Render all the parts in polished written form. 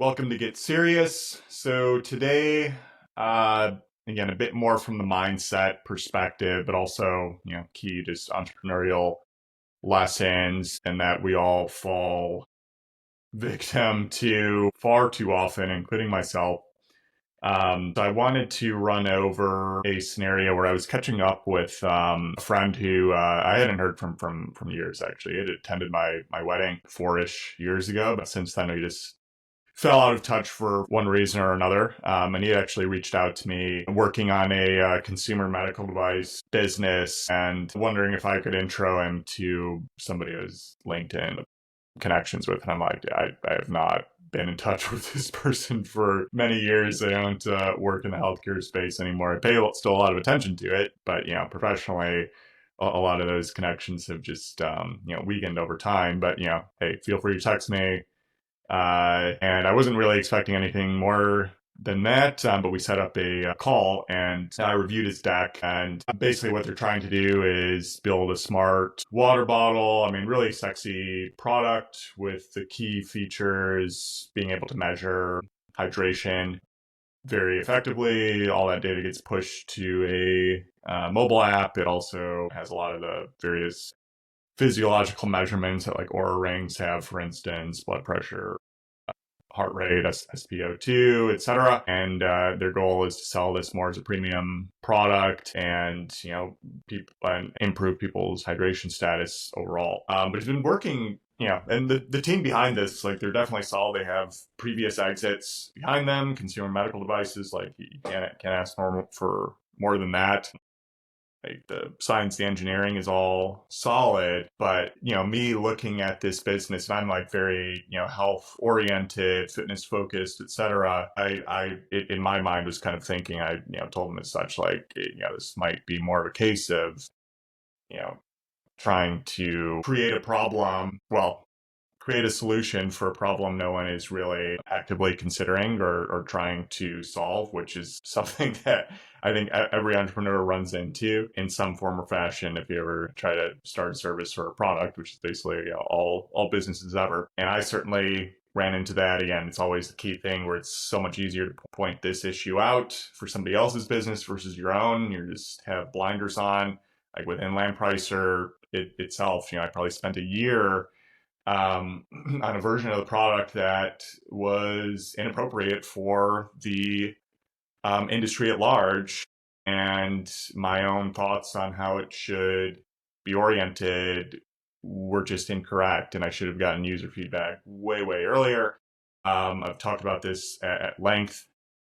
Welcome to Get Serious. So today, again, a bit more from the mindset perspective, but also, key just entrepreneurial lessons and that we all fall victim to far too often, including myself. So I wanted to run over a scenario where I was catching up with a friend who I hadn't heard from years. Actually, he had attended my wedding 4-ish years ago, but since then we just fell out of touch for one reason or another. And he actually reached out to me working on a consumer medical device business and wondering if I could intro him to somebody who's LinkedIn connections with. And I'm like, I have not been in touch with this person for many years. I don't work in the healthcare space anymore. I pay still a lot of attention to it, but professionally, a lot of those connections have just weakened over time. But hey, feel free to text me. And I wasn't really expecting anything more than that, but we set up a call and I reviewed his deck. And basically, what they're trying to do is build a smart water bottle. I mean, really sexy product with the key features being able to measure hydration very effectively. All that data gets pushed to a mobile app. It also has a lot of the various physiological measurements that like Aura rings have, for instance, blood pressure, heart rate, SpO2, etc. And their goal is to sell this more as a premium product and and improve people's hydration status overall. But it's been working. And the team behind this, like, they're definitely solid. They have previous exits behind them, consumer medical devices. Like, you can't ask for more than that. Like, the science, the engineering is all solid, but me looking at this business, and I'm like very health oriented, fitness focused, etc. It, in my mind, was kind of thinking, I told them as such, like, this might be more of a case of you know trying to create a problem, well, create a solution for a problem no one is really actively considering or trying to solve, which is something that I think every entrepreneur runs into in some form or fashion if you ever try to start a service or a product, which is basically all businesses ever. And I certainly ran into that. Again, it's always the key thing where it's so much easier to point this issue out for somebody else's business versus your own. You just have blinders on. Like with Inland Pricer itself, I probably spent a year on a version of the product that was inappropriate for the industry at large, and my own thoughts on how it should be oriented were just incorrect, and I should have gotten user feedback way earlier. I've talked about this at length.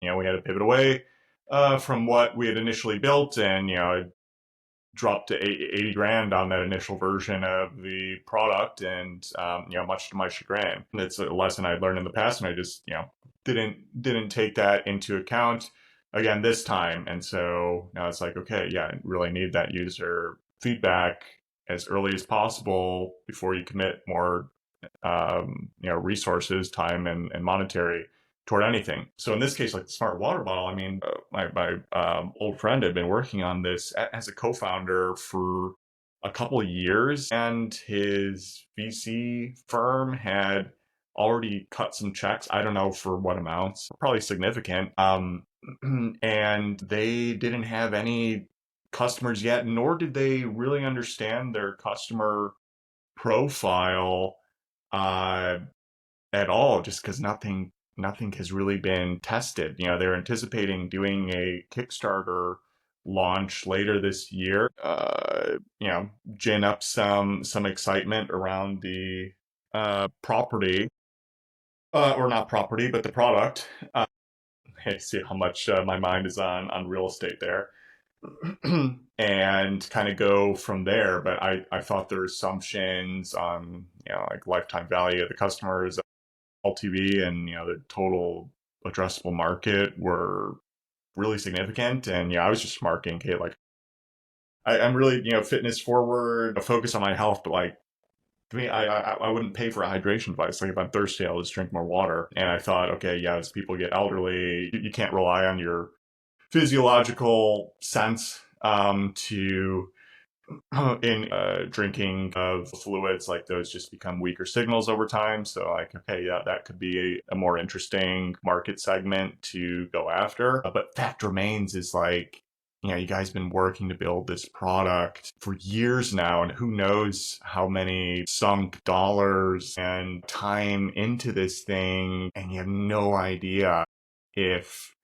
We had to pivot away from what we had initially built, and dropped to 80 grand on that initial version of the product, and much to my chagrin. It's a lesson I'd learned in the past, and I just didn't take that into account again this time. And so now it's like, okay, yeah, I really need that user feedback as early as possible before you commit more resources, time, and monetary toward anything. So in this case, like the smart water bottle, I mean, my old friend had been working on this as a co-founder for a couple of years, and his VC firm had already cut some checks. I don't know for what amounts, probably significant. And they didn't have any customers yet, nor did they really understand their customer profile at all, just because nothing has really been tested. They're anticipating doing a Kickstarter launch later this year. Gin up some excitement around the property, or not property, but the product. I see how much my mind is on real estate there. And kind of go from there. But I thought their assumptions on like lifetime value of the customers, LTV, and the total addressable market were really significant. And I was just marking, okay, like I'm really fitness forward, focus on my health, but like to me, I wouldn't pay for a hydration device. Like if I'm thirsty, I'll just drink more water. And I thought, okay, yeah, as people get elderly, you can't rely on your physiological sense to in drinking of fluids, like those just become weaker signals over time. So like, okay, yeah, that could be a more interesting market segment to go after. But fact remains is like, you guys been working to build this product for years now, and who knows how many sunk dollars and time into this thing, and you have no idea if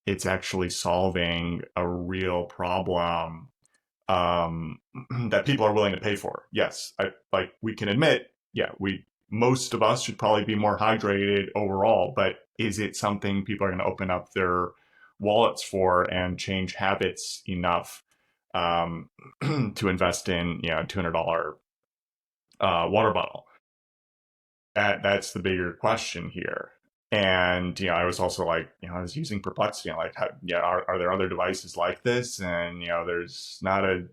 it's actually solving a real problem that people are willing to pay for. Yes, like we can admit, yeah, most of us should probably be more hydrated overall, but is it something people are going to open up their wallets for and change habits enough um, to invest in, $200 water bottle? That's the bigger question here. And I was also like, I was using Perplexity. I'm like, are there other devices like this? And there's not a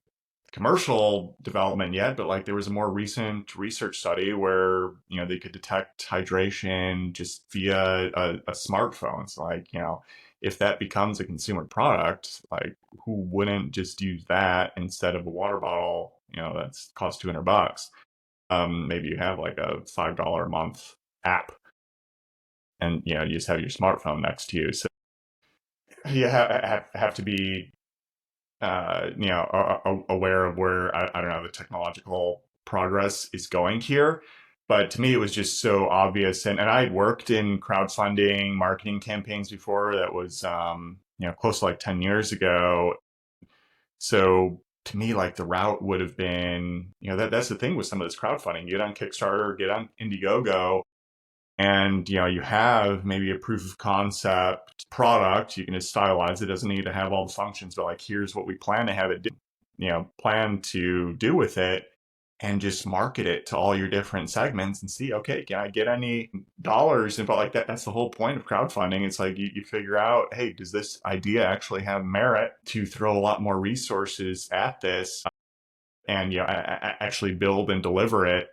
commercial development yet, but like there was a more recent research study where they could detect hydration just via a smartphone. So like if that becomes a consumer product, like who wouldn't just use that instead of a water bottle? That's cost $200. Maybe you have like a $5 a month app, and you just have your smartphone next to you. So you have to be aware of where I don't know the technological progress is going here. But to me, it was just so obvious. And I had worked in crowdfunding marketing campaigns before. That was close to like 10 years ago. So to me, like the route would have been, that's the thing with some of this crowdfunding. Get on Kickstarter, get on Indiegogo, and you have maybe a proof of concept product. You can just stylize it. Doesn't need to have all the functions, but like here's what we plan to have it do, plan to do with it, and just market it to all your different segments and see, okay, can I get any dollars? And but like that's the whole point of crowdfunding. It's like you figure out, hey, does this idea actually have merit to throw a lot more resources at this, and actually build and deliver it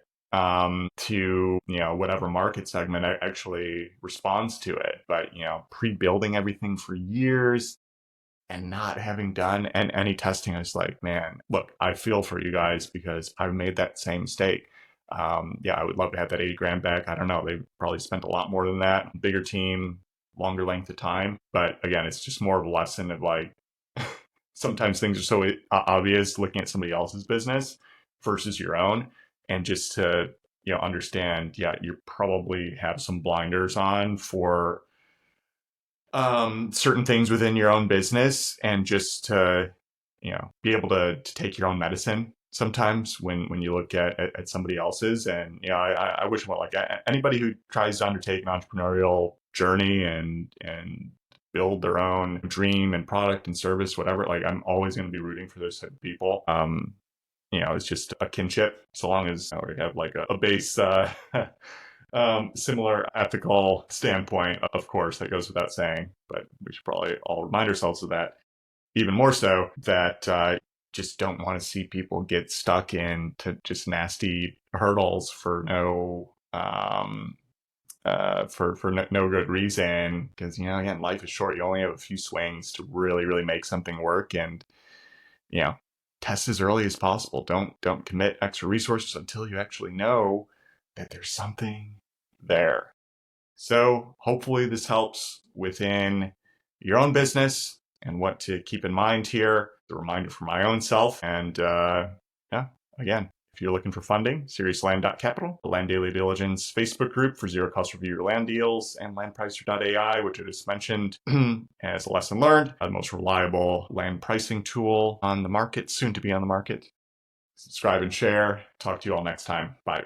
to whatever market segment actually responds to it. But pre-building everything for years and not having done any testing, I was like, man, look, I feel for you guys because I've made that same mistake. I would love to have that 80 grand back. I don't know, they probably spent a lot more than that. Bigger team, longer length of time. But again, it's just more of a lesson of like sometimes things are so obvious looking at somebody else's business versus your own, and just to understand, you probably have some blinders on for certain things within your own business, and just to be able to take your own medicine sometimes when you look at somebody else's. And I wish, well, like anybody who tries to undertake an entrepreneurial journey and build their own dream and product and service, whatever, like I'm always going to be rooting for those type of people. It's just a kinship, so long as we have like a base similar ethical standpoint. Of course, that goes without saying, but we should probably all remind ourselves of that. Even more so, that just don't want to see people get stuck into just nasty hurdles for no good reason. Because again, life is short. You only have a few swings to really make something work. And test as early as possible. Don't commit extra resources until you actually know that there's something there. So hopefully this helps within your own business and what to keep in mind here. The reminder for my own self. And again, if you're looking for funding, seriousland.capital, the Land Daily Diligence Facebook group for zero cost review your land deals, and landpricer.ai, which I just mentioned as a lesson learned, the most reliable land pricing tool on the market, soon to be on the market. Subscribe and share. Talk to you all next time. Bye.